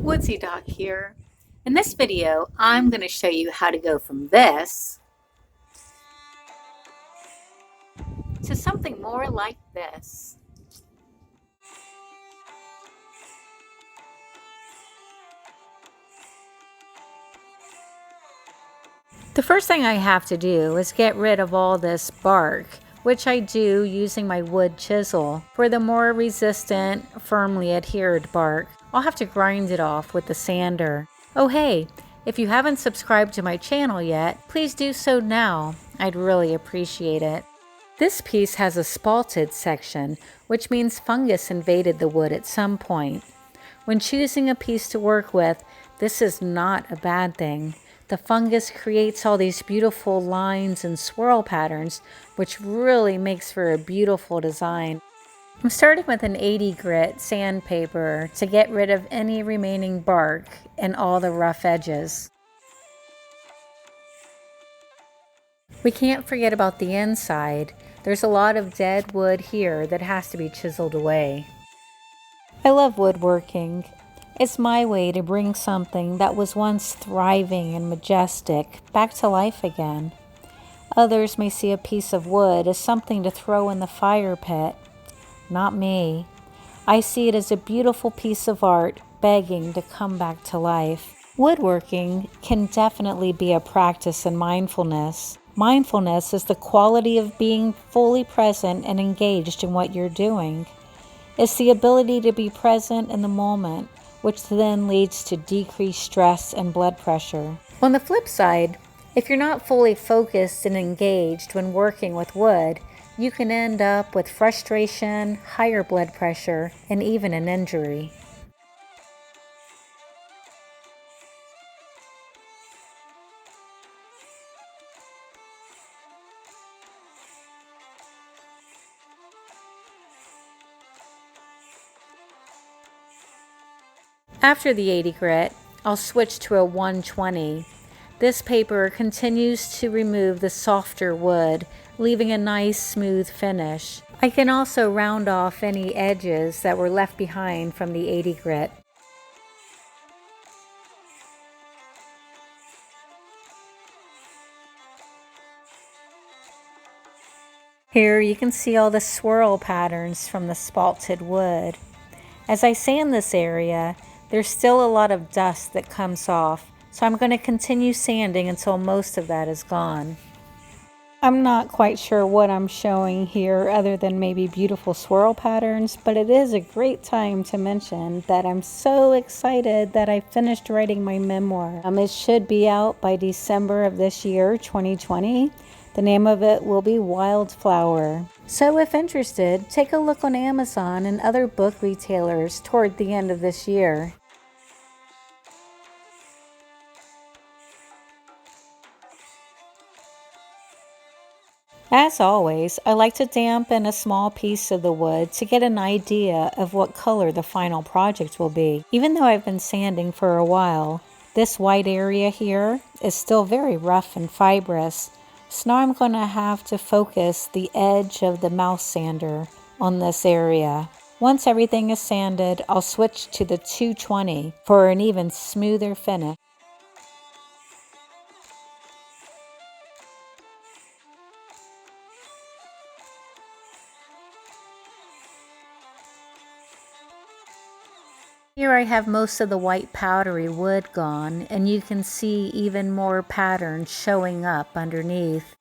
WOODSYDOC here. In this video, I'm going to show you how to go from this to something more like this. The first thing I have to do is get rid of all this bark, which I do using my wood chisel. For the more resistant, firmly adhered bark, I'll have to grind it off with the sander. Oh hey, if you haven't subscribed to my channel yet, please do so now. I'd really appreciate it. This piece has a spalted section, which means fungus invaded the wood at some point. When choosing a piece to work with, this is not a bad thing. The fungus creates all these beautiful lines and swirl patterns, which really makes for a beautiful design. I'm starting with an 80 grit sandpaper to get rid of any remaining bark and all the rough edges. We can't forget about the inside. There's a lot of dead wood here that has to be chiseled away. I love woodworking. It's my way to bring something that was once thriving and majestic back to life again. Others may see a piece of wood as something to throw in the fire pit. Not me. I see it as a beautiful piece of art begging to come back to life. Woodworking can definitely be a practice in mindfulness. Mindfulness is the quality of being fully present and engaged in what you're doing. It's the ability to be present in the moment, which then leads to decreased stress and blood pressure. On the flip side, if you're not fully focused and engaged when working with wood, you can end up with frustration, higher blood pressure, and even an injury. After the 80 grit, I'll switch to a 120. This paper continues to remove the softer wood, leaving a nice smooth finish. I can also round off any edges that were left behind from the 80 grit. Here you can see all the swirl patterns from the spalted wood. As I sand this area, there's still a lot of dust that comes off, so I'm going to continue sanding until most of that is gone. I'm not quite sure what I'm showing here other than maybe beautiful swirl patterns, but it is a great time to mention that I'm so excited that I finished writing my memoir. It should be out by December of this year, 2020. The name of it will be Wildfire. So if interested, take a look on Amazon and other book retailers toward the end of this year. As always, I like to dampen a small piece of the wood to get an idea of what color the final project will be. Even though I've been sanding for a while, this white area here is still very rough and fibrous, so now I'm going to have to focus the edge of the mouse sander on this area. Once everything is sanded, I'll switch to the 220 for an even smoother finish. Here I have most of the white powdery wood gone, and you can see even more patterns showing up underneath.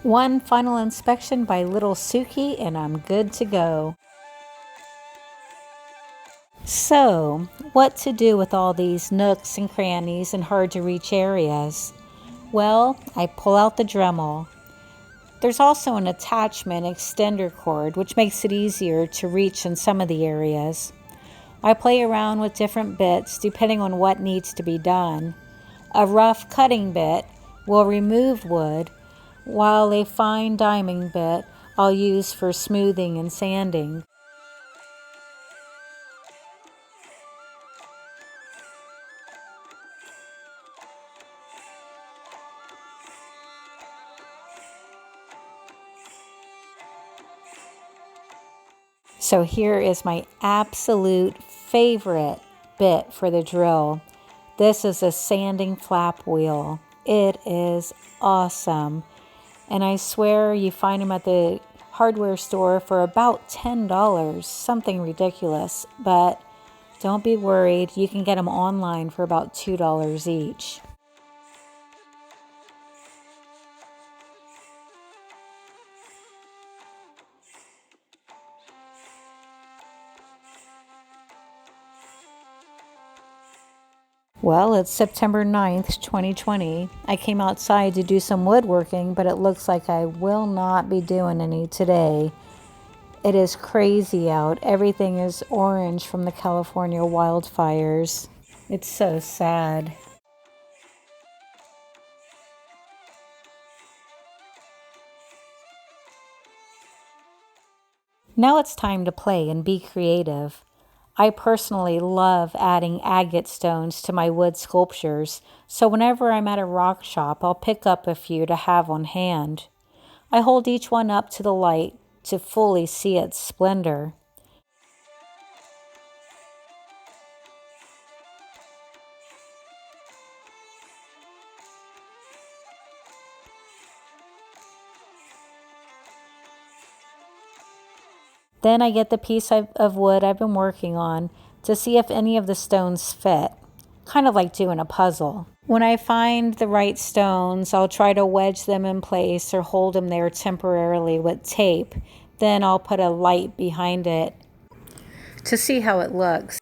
One final inspection by Little Suki and I'm good to go. So, what to do with all these nooks and crannies and hard to reach areas? Well, I pull out the Dremel. There's also an attachment extender cord which makes it easier to reach in some of the areas. I play around with different bits depending on what needs to be done. A rough cutting bit will remove wood, while a fine diming bit I'll use for smoothing and sanding. So here is my absolute favorite bit for the drill. This is a sanding flap wheel. It is awesome. And I swear you find them at the hardware store for about $10, something ridiculous. But don't be worried, you can get them online for about $2 each. Well, it's September 9th, 2020. I came outside to do some woodworking, but it looks like I will not be doing any today. It is crazy out. Everything is orange from the California wildfires. It's so sad. Now it's time to play and be creative. I personally love adding agate stones to my wood sculptures, so whenever I'm at a rock shop, I'll pick up a few to have on hand. I hold each one up to the light to fully see its splendor. Then I get the piece of wood I've been working on to see if any of the stones fit, kind of like doing a puzzle. When I find the right stones, I'll try to wedge them in place or hold them there temporarily with tape. Then I'll put a light behind it to see how it looks.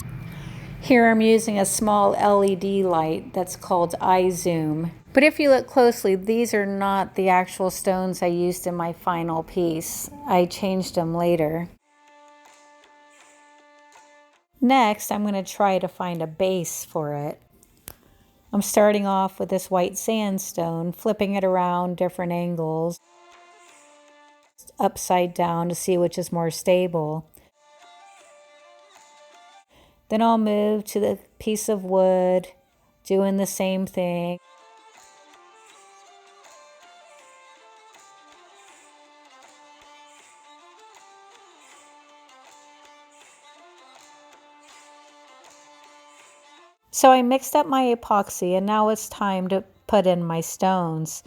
Here I'm using a small LED light that's called iZoom. But if you look closely, these are not the actual stones I used in my final piece. I changed them later. Next, I'm going to try to find a base for it. I'm starting off with this white sandstone, flipping it around different angles, upside down to see which is more stable. Then I'll move to the piece of wood, doing the same thing. So I mixed up my epoxy and now it's time to put in my stones.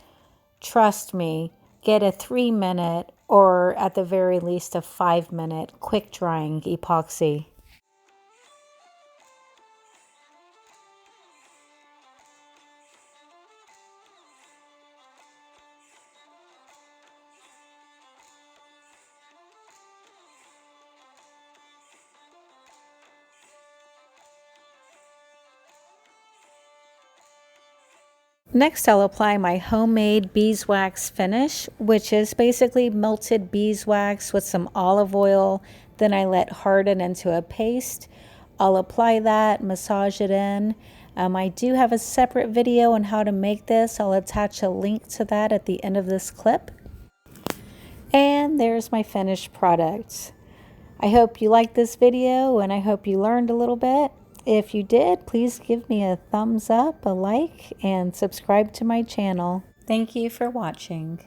Trust me, get a 3-minute or at the very least a 5-minute quick drying epoxy. Next, I'll apply my homemade beeswax finish, which is basically melted beeswax with some olive oil. Then I let harden into a paste. I'll apply that, massage it in. I do have a separate video on how to make this. I'll attach a link to that at the end of this clip. And there's my finished product. I hope you liked this video and I hope you learned a little bit. If you did, please give me a thumbs up, a like, and subscribe to my channel. Thank you for watching.